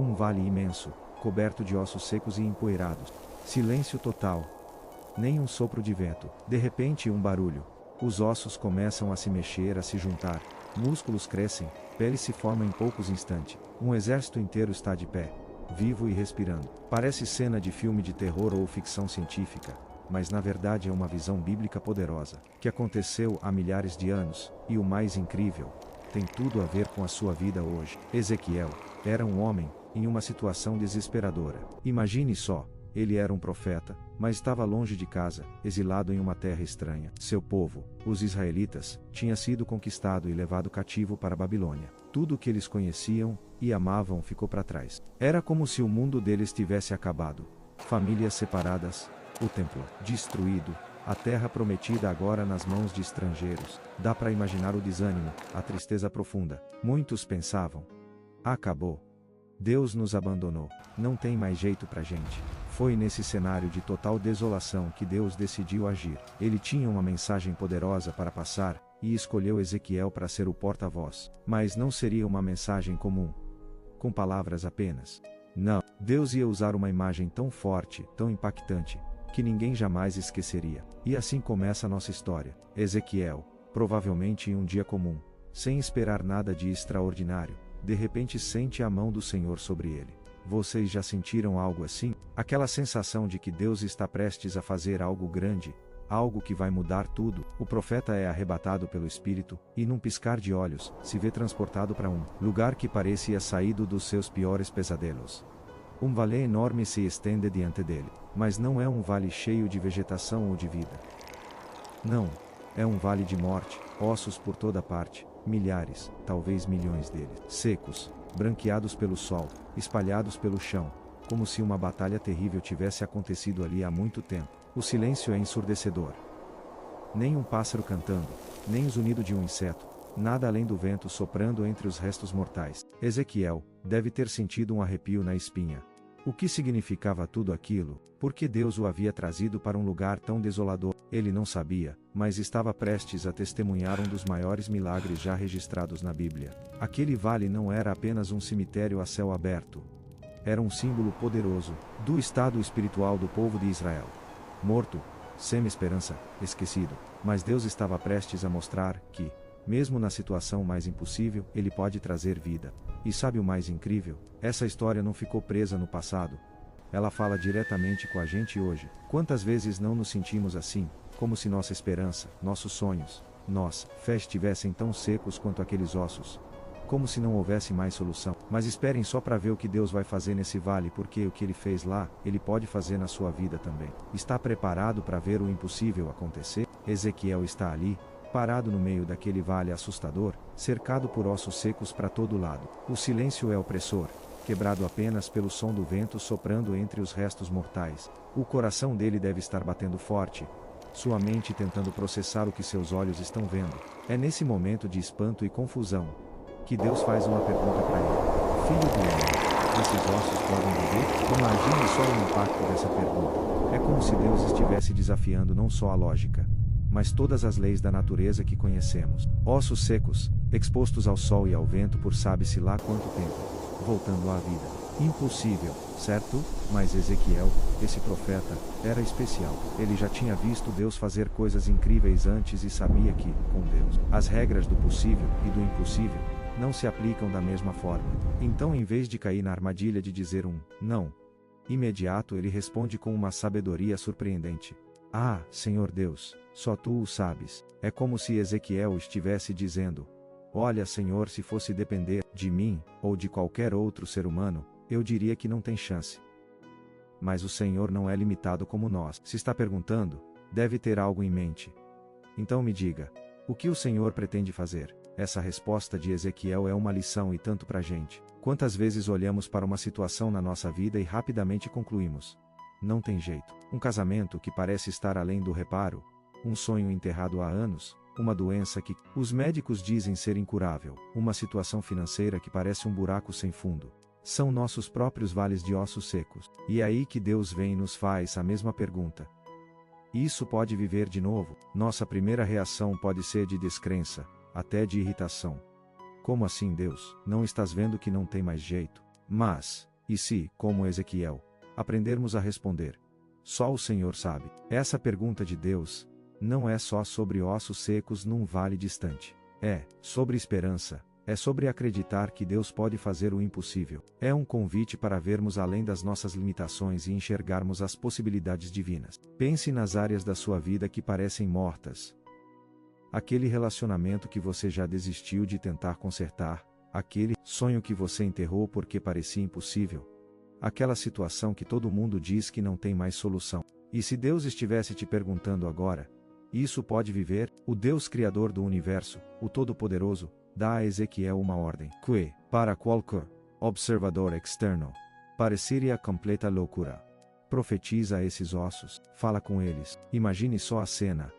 Um vale imenso, coberto de ossos secos e empoeirados. Silêncio total. Nem um sopro de vento. De repente um barulho. Os ossos começam a se mexer, a se juntar. Músculos crescem, pele se forma em poucos instantes. Um exército inteiro está de pé, vivo e respirando. Parece cena de filme de terror ou ficção científica, mas na verdade é uma visão bíblica poderosa, que aconteceu há milhares de anos, e o mais incrível, tem tudo a ver com a sua vida hoje. Ezequiel era um homem, em uma situação desesperadora. Imagine só, ele era um profeta, mas estava longe de casa, exilado em uma terra estranha. Seu povo, os israelitas, tinha sido conquistado e levado cativo para a Babilônia. Tudo o que eles conheciam e amavam ficou para trás. Era como se o mundo deles tivesse acabado. Famílias separadas, o templo destruído, a terra prometida agora nas mãos de estrangeiros. Dá para imaginar o desânimo, a tristeza profunda. Muitos pensavam: acabou. Deus nos abandonou. Não tem mais jeito pra gente. Foi nesse cenário de total desolação que Deus decidiu agir. Ele tinha uma mensagem poderosa para passar, e escolheu Ezequiel para ser o porta-voz. Mas não seria uma mensagem comum, com palavras apenas. Não, Deus ia usar uma imagem tão forte, tão impactante, que ninguém jamais esqueceria. E assim começa a nossa história. Ezequiel, provavelmente em um dia comum, sem esperar nada de extraordinário, de repente sente a mão do Senhor sobre ele. Vocês já sentiram algo assim? Aquela sensação de que Deus está prestes a fazer algo grande, algo que vai mudar tudo. O profeta é arrebatado pelo Espírito, e num piscar de olhos, se vê transportado para um lugar que parecia saído dos seus piores pesadelos. Um vale enorme se estende diante dele, mas não é um vale cheio de vegetação ou de vida. Não, é um vale de morte, ossos por toda parte, milhares, talvez milhões deles, secos, branqueados pelo sol, espalhados pelo chão, como se uma batalha terrível tivesse acontecido ali há muito tempo. O silêncio é ensurdecedor. Nem um pássaro cantando, nem o zunido de um inseto, nada além do vento soprando entre os restos mortais. Ezequiel deve ter sentido um arrepio na espinha. O que significava tudo aquilo? Por que Deus o havia trazido para um lugar tão desolador? Ele não sabia, mas estava prestes a testemunhar um dos maiores milagres já registrados na Bíblia. Aquele vale não era apenas um cemitério a céu aberto. Era um símbolo poderoso do estado espiritual do povo de Israel. Morto, sem esperança, esquecido. Mas Deus estava prestes a mostrar que, mesmo na situação mais impossível, Ele pode trazer vida. E sabe o mais incrível? Essa história não ficou presa no passado. Ela fala diretamente com a gente hoje. Quantas vezes não nos sentimos assim, como se nossa esperança, nossos sonhos, nossa fé estivessem tão secos quanto aqueles ossos? Como se não houvesse mais solução. Mas esperem só para ver o que Deus vai fazer nesse vale, porque o que Ele fez lá, Ele pode fazer na sua vida também. Está preparado para ver o impossível acontecer? Ezequiel está ali, parado no meio daquele vale assustador, cercado por ossos secos para todo lado. O silêncio é opressor, quebrado apenas pelo som do vento soprando entre os restos mortais. O coração dele deve estar batendo forte, sua mente tentando processar o que seus olhos estão vendo. É nesse momento de espanto e confusão que Deus faz uma pergunta para ele: Filho do homem, esses ossos podem viver? Imagine só o impacto dessa pergunta. É como se Deus estivesse desafiando não só a lógica, mas todas as leis da natureza que conhecemos. Ossos secos, expostos ao sol e ao vento por sabe-se lá quanto tempo, voltando à vida. Impossível, certo? Mas Ezequiel, esse profeta, era especial. Ele já tinha visto Deus fazer coisas incríveis antes e sabia que, com Deus, as regras do possível e do impossível não se aplicam da mesma forma. Então, em vez de cair na armadilha de dizer um não imediato, ele responde com uma sabedoria surpreendente: Ah, Senhor Deus, só tu o sabes. É como se Ezequiel estivesse dizendo: Olha, Senhor, se fosse depender de mim, ou de qualquer outro ser humano, eu diria que não tem chance. Mas o Senhor não é limitado como nós. Se está perguntando, deve ter algo em mente. Então me diga, o que o Senhor pretende fazer? Essa resposta de Ezequiel é uma lição e tanto para a gente. Quantas vezes olhamos para uma situação na nossa vida e rapidamente concluímos: não tem jeito. Um casamento que parece estar além do reparo, um sonho enterrado há anos, uma doença que os médicos dizem ser incurável, uma situação financeira que parece um buraco sem fundo. São nossos próprios vales de ossos secos. E é aí que Deus vem e nos faz a mesma pergunta: isso pode viver de novo? Nossa primeira reação pode ser de descrença, até de irritação. Como assim, Deus? Não estás vendo que não tem mais jeito? Mas E se, como Ezequiel, aprendermos a responder? Só o Senhor sabe. Essa pergunta de Deus não é só sobre ossos secos num vale distante. É sobre esperança. É sobre acreditar que Deus pode fazer o impossível. É um convite para vermos além das nossas limitações e enxergarmos as possibilidades divinas. Pense nas áreas da sua vida que parecem mortas. Aquele relacionamento que você já desistiu de tentar consertar, aquele sonho que você enterrou porque parecia impossível. Aquela situação que todo mundo diz que não tem mais solução. E se Deus estivesse te perguntando agora, isso pode viver? O Deus Criador do Universo, o Todo-Poderoso, dá a Ezequiel uma ordem que, para qualquer observador externo, pareceria completa loucura. Profetiza a esses ossos, fala com eles. Imagine só a cena.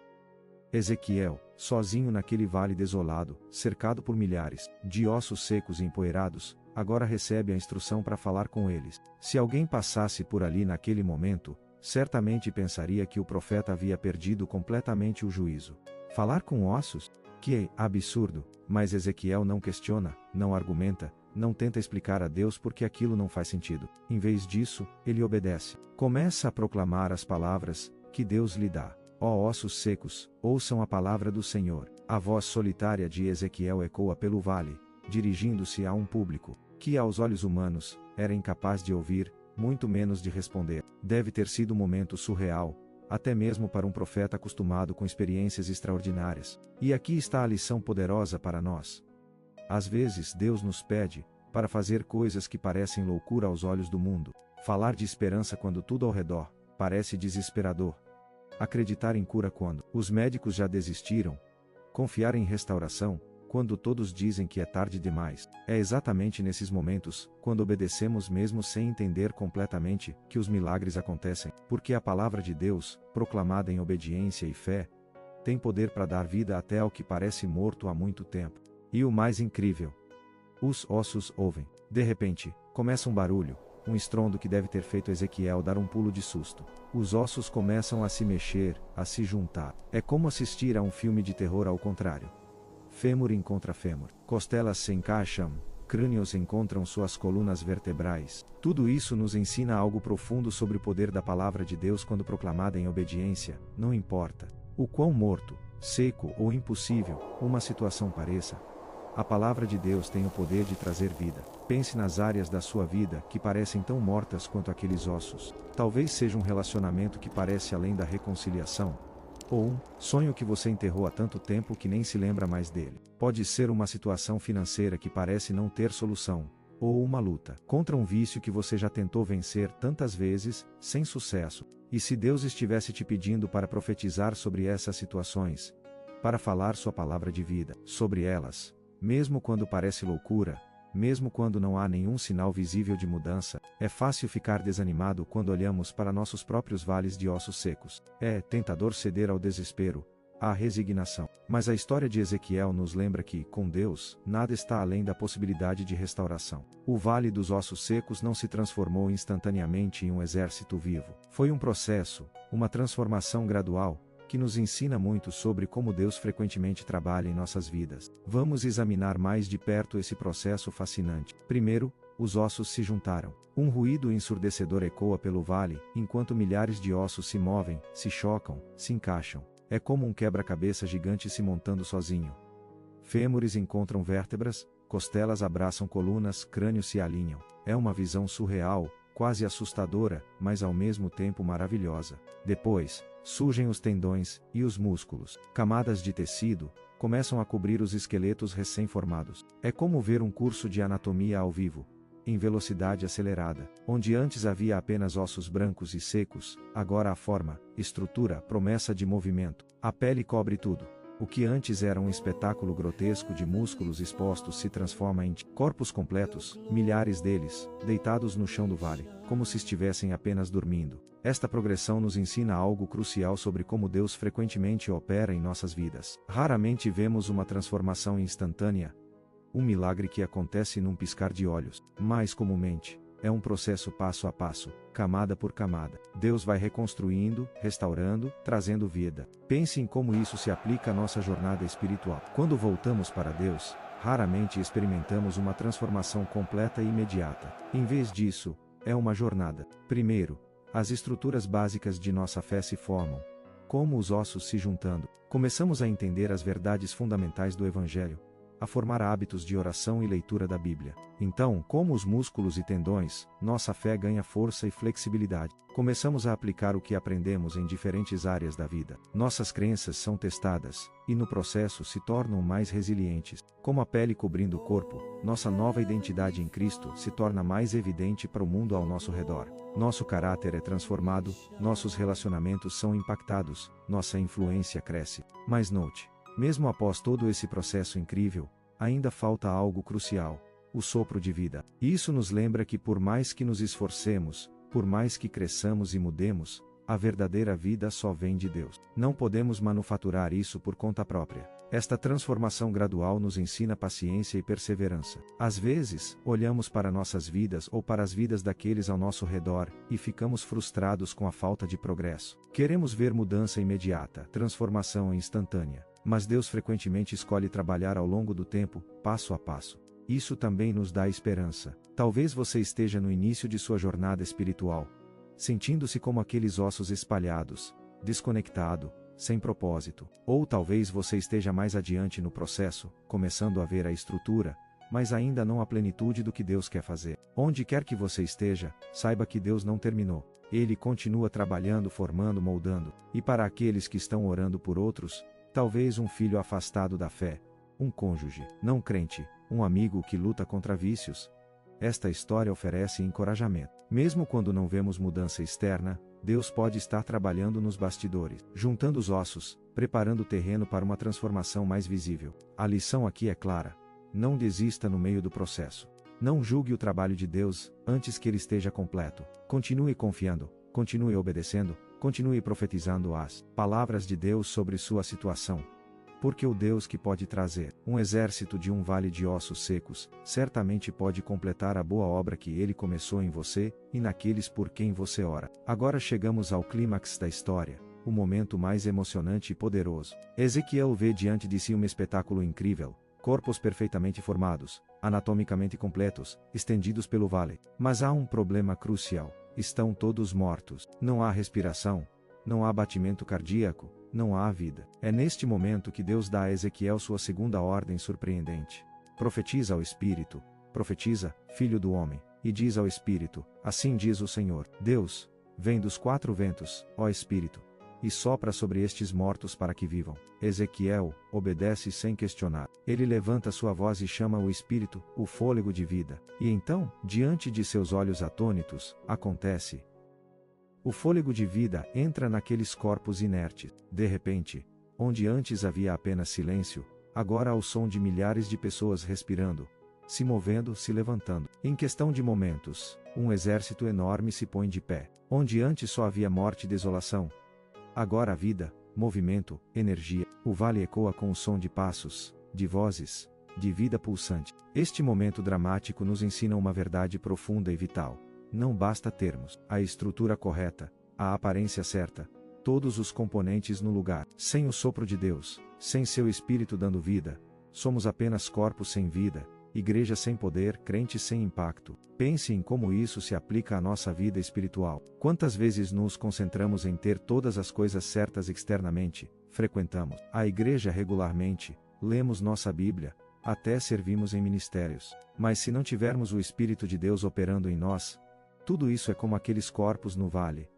Ezequiel, sozinho naquele vale desolado, cercado por milhares de ossos secos e empoeirados, agora recebe a instrução para falar com eles. Se alguém passasse por ali naquele momento, certamente pensaria que o profeta havia perdido completamente o juízo. Falar com ossos? Que absurdo! Mas Ezequiel não questiona, não argumenta, não tenta explicar a Deus porque aquilo não faz sentido. Em vez disso, ele obedece. Começa a proclamar as palavras que Deus lhe dá. Ó ossos secos, ouçam a palavra do Senhor. A voz solitária de Ezequiel ecoa pelo vale, dirigindo-se a um público que, aos olhos humanos, era incapaz de ouvir, muito menos de responder. Deve ter sido um momento surreal, até mesmo para um profeta acostumado com experiências extraordinárias. E aqui está a lição poderosa para nós. Às vezes Deus nos pede para fazer coisas que parecem loucura aos olhos do mundo. Falar de esperança quando tudo ao redor parece desesperador. Acreditar em cura quando os médicos já desistiram. Confiar em restauração quando todos dizem que é tarde demais. É exatamente nesses momentos, quando obedecemos mesmo sem entender completamente, que os milagres acontecem, porque a palavra de Deus, proclamada em obediência e fé, tem poder para dar vida até ao que parece morto há muito tempo. E o mais incrível: os ossos ouvem. De repente, começa um barulho, um estrondo que deve ter feito Ezequiel dar um pulo de susto. Os ossos começam a se mexer, a se juntar. É como assistir a um filme de terror ao contrário. Fêmur encontra fêmur, costelas se encaixam, crânios encontram suas colunas vertebrais. Tudo isso nos ensina algo profundo sobre o poder da palavra de Deus quando proclamada em obediência. Não importa o quão morto, seco ou impossível uma situação pareça, a palavra de Deus tem o poder de trazer vida. Pense nas áreas da sua vida que parecem tão mortas quanto aqueles ossos. Talvez seja um relacionamento que parece além da reconciliação, ou um sonho que você enterrou há tanto tempo que nem se lembra mais dele. Pode ser uma situação financeira que parece não ter solução, ou uma luta contra um vício que você já tentou vencer tantas vezes, sem sucesso. E se Deus estivesse te pedindo para profetizar sobre essas situações, para falar sua palavra de vida sobre elas, mesmo quando parece loucura, mesmo quando não há nenhum sinal visível de mudança, é fácil ficar desanimado quando olhamos para nossos próprios vales de ossos secos. É tentador ceder ao desespero, à resignação. Mas a história de Ezequiel nos lembra que, com Deus, nada está além da possibilidade de restauração. O vale dos ossos secos não se transformou instantaneamente em um exército vivo. Foi um processo, uma transformação gradual, que nos ensina muito sobre como Deus frequentemente trabalha em nossas vidas. Vamos examinar mais de perto esse processo fascinante. Primeiro, os ossos se juntaram. Um ruído ensurdecedor ecoa pelo vale, enquanto milhares de ossos se movem, se chocam, se encaixam. É como um quebra-cabeça gigante se montando sozinho. Fêmures encontram vértebras, costelas abraçam colunas, crânios se alinham. É uma visão surreal, quase assustadora, mas ao mesmo tempo maravilhosa. Depois, surgem os tendões e os músculos. Camadas de tecido começam a cobrir os esqueletos recém-formados. É como ver um curso de anatomia ao vivo, em velocidade acelerada. Onde antes havia apenas ossos brancos e secos, agora há forma, estrutura, promessa de movimento. A pele cobre tudo. O que antes era um espetáculo grotesco de músculos expostos se transforma em corpos completos, milhares deles, deitados no chão do vale, como se estivessem apenas dormindo. Esta progressão nos ensina algo crucial sobre como Deus frequentemente opera em nossas vidas. Raramente vemos uma transformação instantânea, um milagre que acontece num piscar de olhos. Mais comumente, é um processo passo a passo, camada por camada. Deus vai reconstruindo, restaurando, trazendo vida. Pense em como isso se aplica à nossa jornada espiritual. Quando voltamos para Deus, Raramente experimentamos uma transformação completa e imediata. Em vez disso, é uma jornada. Primeiro, as estruturas básicas de nossa fé se formam. Como os ossos se juntando, começamos a entender as verdades fundamentais do Evangelho, a formar hábitos de oração e leitura da Bíblia. Então, como os músculos e tendões, nossa fé ganha força e flexibilidade. Começamos a aplicar o que aprendemos em diferentes áreas da vida. Nossas crenças são testadas, e no processo se tornam mais resilientes. Como a pele cobrindo o corpo, nossa nova identidade em Cristo se torna mais evidente para o mundo ao nosso redor. Nosso caráter é transformado, nossos relacionamentos são impactados, nossa influência cresce. Mas note, mesmo após todo esse processo incrível, ainda falta algo crucial: o sopro de vida. Isso nos lembra que por mais que nos esforcemos, por mais que cresçamos e mudemos, a verdadeira vida só vem de Deus. Não podemos manufaturar isso por conta própria. Esta transformação gradual nos ensina paciência e perseverança. Às vezes, olhamos para nossas vidas ou para as vidas daqueles ao nosso redor, e ficamos frustrados com a falta de progresso. Queremos ver mudança imediata, transformação instantânea. Mas Deus frequentemente escolhe trabalhar ao longo do tempo, passo a passo. Isso também nos dá esperança. Talvez você esteja no início de sua jornada espiritual, sentindo-se como aqueles ossos espalhados, desconectado, sem propósito. Ou talvez você esteja mais adiante no processo, começando a ver a estrutura, mas ainda não a plenitude do que Deus quer fazer. Onde quer que você esteja, saiba que Deus não terminou. Ele continua trabalhando, formando, moldando. E para aqueles que estão orando por outros, talvez um filho afastado da fé, um cônjuge não crente, um amigo que luta contra vícios, esta história oferece encorajamento. Mesmo quando não vemos mudança externa, Deus pode estar trabalhando nos bastidores, juntando os ossos, preparando o terreno para uma transformação mais visível. A lição aqui é clara: não desista no meio do processo. Não julgue o trabalho de Deus antes que ele esteja completo. Continue confiando, continue obedecendo, continue profetizando as palavras de Deus sobre sua situação. Porque o Deus que pode trazer um exército de um vale de ossos secos, certamente pode completar a boa obra que ele começou em você, e naqueles por quem você ora. Agora chegamos ao clímax da história, o momento mais emocionante e poderoso. Ezequiel vê diante de si um espetáculo incrível: corpos perfeitamente formados, anatomicamente completos, estendidos pelo vale. Mas há um problema crucial: estão todos mortos. Não há respiração, não há batimento cardíaco, não há vida. É neste momento que Deus dá a Ezequiel sua segunda ordem surpreendente. Profetiza ao Espírito, profetiza, filho do homem, e diz ao Espírito: assim diz o Senhor, Deus, vem dos quatro ventos, ó Espírito, e sopra sobre estes mortos para que vivam. Ezequiel obedece sem questionar. Ele levanta sua voz e chama o Espírito, o fôlego de vida. E então, diante de seus olhos atônitos, acontece. O fôlego de vida entra naqueles corpos inertes. De repente, onde antes havia apenas silêncio, agora há o som de milhares de pessoas respirando, se movendo, se levantando. Em questão de momentos, um exército enorme se põe de pé. Onde antes só havia morte e desolação, agora há vida, movimento, energia. O vale ecoa com o som de passos, de vozes, de vida pulsante. Este momento dramático nos ensina uma verdade profunda e vital. Não basta termos a estrutura correta, a aparência certa, todos os componentes no lugar. Sem o sopro de Deus, sem seu Espírito dando vida, somos apenas corpos sem vida, igreja sem poder, crentes sem impacto. Pense em como isso se aplica à nossa vida espiritual. Quantas vezes nos concentramos em ter todas as coisas certas externamente, frequentamos a igreja regularmente, lemos nossa Bíblia, até servimos em ministérios. Mas se não tivermos o Espírito de Deus operando em nós, tudo isso é como aqueles corpos no vale,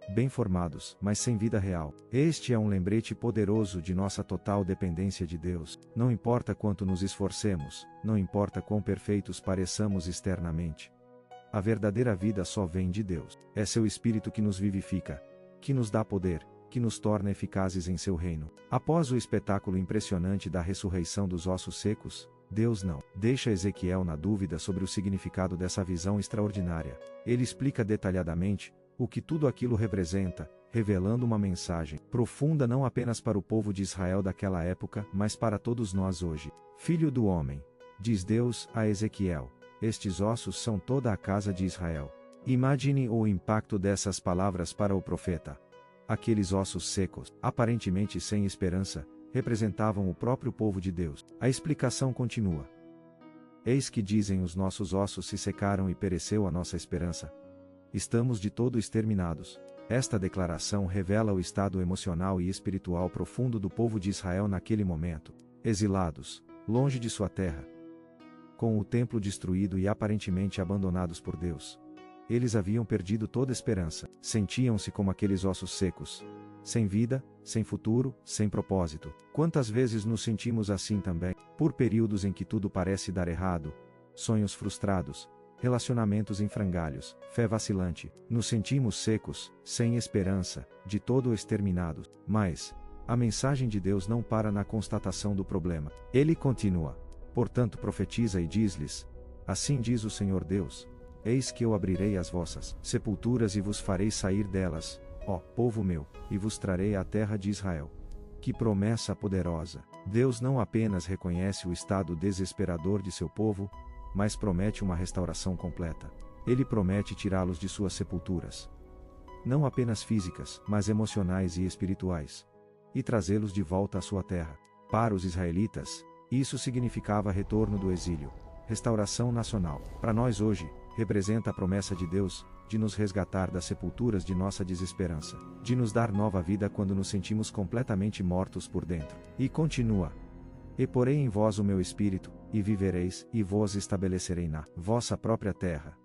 bem formados, mas sem vida real. Este é um lembrete poderoso de nossa total dependência de Deus. Não importa quanto nos esforcemos, não importa quão perfeitos pareçamos externamente. A verdadeira vida só vem de Deus. É seu Espírito que nos vivifica, que nos dá poder, que nos torna eficazes em seu reino. Após o espetáculo impressionante da ressurreição dos ossos secos, Deus não deixa Ezequiel na dúvida sobre o significado dessa visão extraordinária. Ele explica detalhadamente o que tudo aquilo representa, revelando uma mensagem profunda não apenas para o povo de Israel daquela época, mas para todos nós hoje. Filho do homem, diz Deus a Ezequiel, estes ossos são toda a casa de Israel. Imagine o impacto dessas palavras para o profeta. Aqueles ossos secos, aparentemente sem esperança, representavam o próprio povo de Deus. A explicação continua. Eis que dizem os nossos ossos se secaram e pereceu a nossa esperança. Estamos de todo exterminados. Esta declaração revela o estado emocional e espiritual profundo do povo de Israel naquele momento. Exilados, longe de sua terra, com o templo destruído e aparentemente abandonados por Deus. Eles haviam perdido toda esperança, sentiam-se como aqueles ossos secos. Sem vida, sem futuro, sem propósito. Quantas vezes nos sentimos assim também, por períodos em que tudo parece dar errado, sonhos frustrados, relacionamentos em frangalhos, fé vacilante, nos sentimos secos, sem esperança, de todo exterminados. Mas, a mensagem de Deus não para na constatação do problema. Ele continua. Portanto profetiza e diz-lhes: assim diz o Senhor Deus, eis que eu abrirei as vossas sepulturas e vos farei sair delas, ó povo meu, e vos trarei à terra de Israel. Que promessa poderosa! Deus não apenas reconhece o estado desesperador de seu povo, mas promete uma restauração completa. Ele promete tirá-los de suas sepulturas, não apenas físicas, mas emocionais e espirituais, e trazê-los de volta à sua terra. Para os israelitas, isso significava retorno do exílio, restauração nacional. Para nós hoje, representa a promessa de Deus, de nos resgatar das sepulturas de nossa desesperança, de nos dar nova vida quando nos sentimos completamente mortos por dentro. E continua: e porei em vós o meu espírito, e vivereis, e vos estabelecerei na vossa própria terra.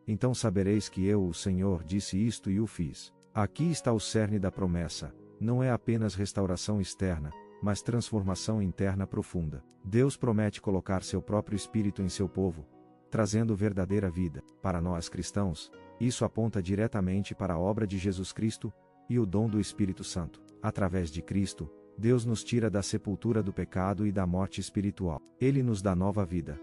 Então sabereis que eu, o Senhor, disse isto e o fiz. Aqui está o cerne da promessa, não é apenas restauração externa, mas transformação interna profunda. Deus promete colocar seu próprio espírito em seu povo, trazendo verdadeira vida. Para nós cristãos, isso aponta diretamente para a obra de Jesus Cristo, e o dom do Espírito Santo. Através de Cristo, Deus nos tira da sepultura do pecado e da morte espiritual. Ele nos dá nova vida.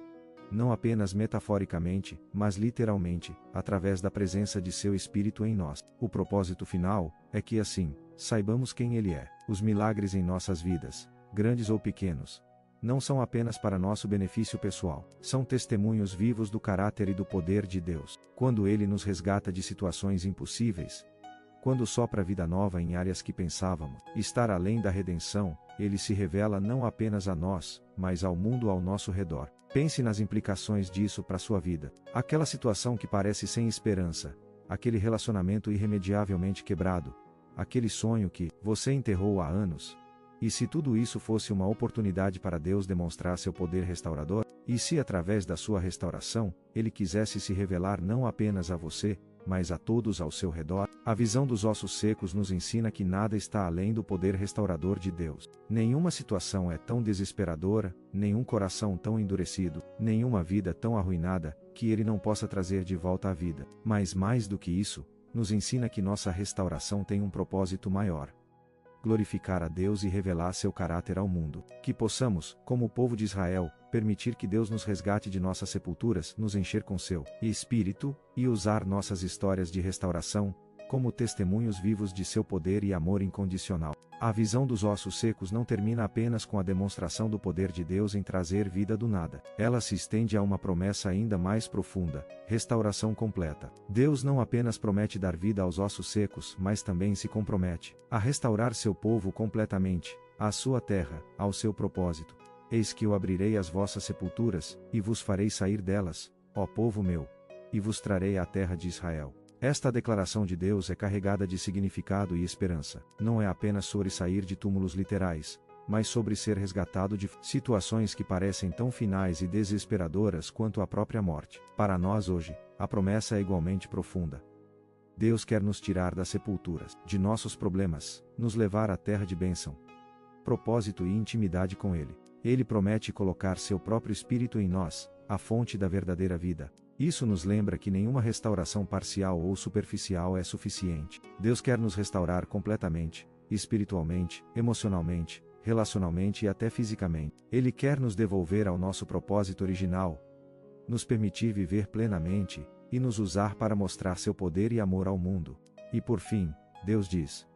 Não apenas metaforicamente, mas literalmente, através da presença de seu Espírito em nós. O propósito final é que assim, saibamos quem Ele é. Os milagres em nossas vidas, grandes ou pequenos, não são apenas para nosso benefício pessoal. São testemunhos vivos do caráter e do poder de Deus. Quando Ele nos resgata de situações impossíveis, quando sopra vida nova em áreas que pensávamos estar além da redenção, Ele se revela não apenas a nós, mas ao mundo ao nosso redor. Pense nas implicações disso para sua vida. Aquela situação que parece sem esperança, aquele relacionamento irremediavelmente quebrado, aquele sonho que você enterrou há anos. E se tudo isso fosse uma oportunidade para Deus demonstrar seu poder restaurador? E se através da sua restauração, Ele quisesse se revelar não apenas a você, mas a todos ao seu redor? A visão dos ossos secos nos ensina que nada está além do poder restaurador de Deus. Nenhuma situação é tão desesperadora, nenhum coração tão endurecido, nenhuma vida tão arruinada, que Ele não possa trazer de volta à vida. Mas mais do que isso, nos ensina que nossa restauração tem um propósito maior: glorificar a Deus e revelar seu caráter ao mundo. Que possamos, como o povo de Israel, permitir que Deus nos resgate de nossas sepulturas, nos encher com seu Espírito, e usar nossas histórias de restauração como testemunhos vivos de seu poder e amor incondicional. A visão dos ossos secos não termina apenas com a demonstração do poder de Deus em trazer vida do nada. Ela se estende a uma promessa ainda mais profunda: restauração completa. Deus não apenas promete dar vida aos ossos secos, mas também se compromete a restaurar seu povo completamente, à sua terra, ao seu propósito. Eis que eu abrirei as vossas sepulturas, e vos farei sair delas, ó povo meu, e vos trarei à terra de Israel. Esta declaração de Deus é carregada de significado e esperança. Não é apenas sobre sair de túmulos literais, mas sobre ser resgatado de situações que parecem tão finais e desesperadoras quanto a própria morte. Para nós hoje, a promessa é igualmente profunda. Deus quer nos tirar das sepulturas, de nossos problemas, nos levar à terra de bênção, propósito e intimidade com Ele. Ele promete colocar seu próprio Espírito em nós, a fonte da verdadeira vida. Isso nos lembra que nenhuma restauração parcial ou superficial é suficiente. Deus quer nos restaurar completamente, espiritualmente, emocionalmente, relacionalmente e até fisicamente. Ele quer nos devolver ao nosso propósito original, nos permitir viver plenamente, e nos usar para mostrar seu poder e amor ao mundo. E por fim, Deus diz: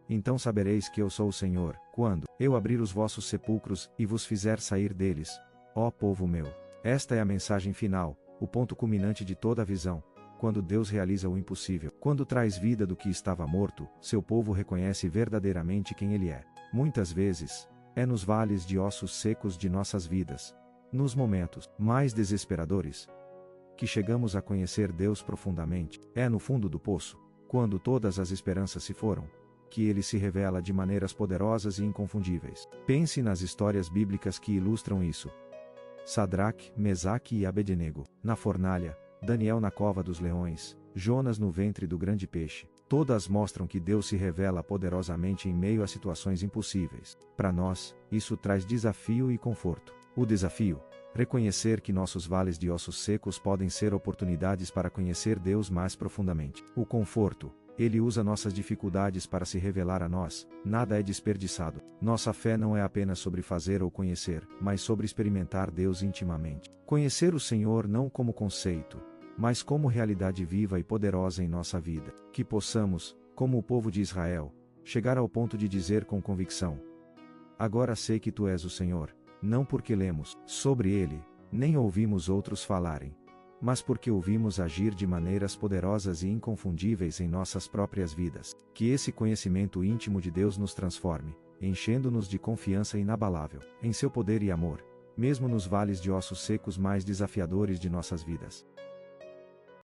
então sabereis que eu sou o Senhor, quando eu abrir os vossos sepulcros, e vos fizer sair deles, ó povo meu. Esta é a mensagem final, o ponto culminante de toda a visão. Quando Deus realiza o impossível, quando traz vida do que estava morto, seu povo reconhece verdadeiramente quem Ele é. Muitas vezes, É nos vales de ossos secos de nossas vidas, nos momentos mais desesperadores, que chegamos a conhecer Deus profundamente. É no fundo do poço, quando todas as esperanças se foram, que ele se revela de maneiras poderosas e inconfundíveis. Pense nas histórias bíblicas que ilustram isso. Sadraque, Mesaque e Abednego, na fornalha, Daniel na cova dos leões, Jonas no ventre do grande peixe. Todas mostram que Deus se revela poderosamente em meio a situações impossíveis. Para nós, isso traz desafio e conforto. O desafio: reconhecer que nossos vales de ossos secos podem ser oportunidades para conhecer Deus mais profundamente. O conforto: ele usa nossas dificuldades para se revelar a nós, nada é desperdiçado. Nossa fé não é apenas sobre fazer ou conhecer, mas sobre experimentar Deus intimamente. Conhecer o Senhor não como conceito, mas como realidade viva e poderosa em nossa vida. Que possamos, como o povo de Israel, chegar ao ponto de dizer com convicção: agora sei que tu és o Senhor, não porque lemos sobre ele, nem ouvimos outros falarem, mas porque ouvimos agir de maneiras poderosas e inconfundíveis em nossas próprias vidas. Que esse conhecimento íntimo de Deus nos transforme, enchendo-nos de confiança inabalável em seu poder e amor, mesmo nos vales de ossos secos mais desafiadores de nossas vidas.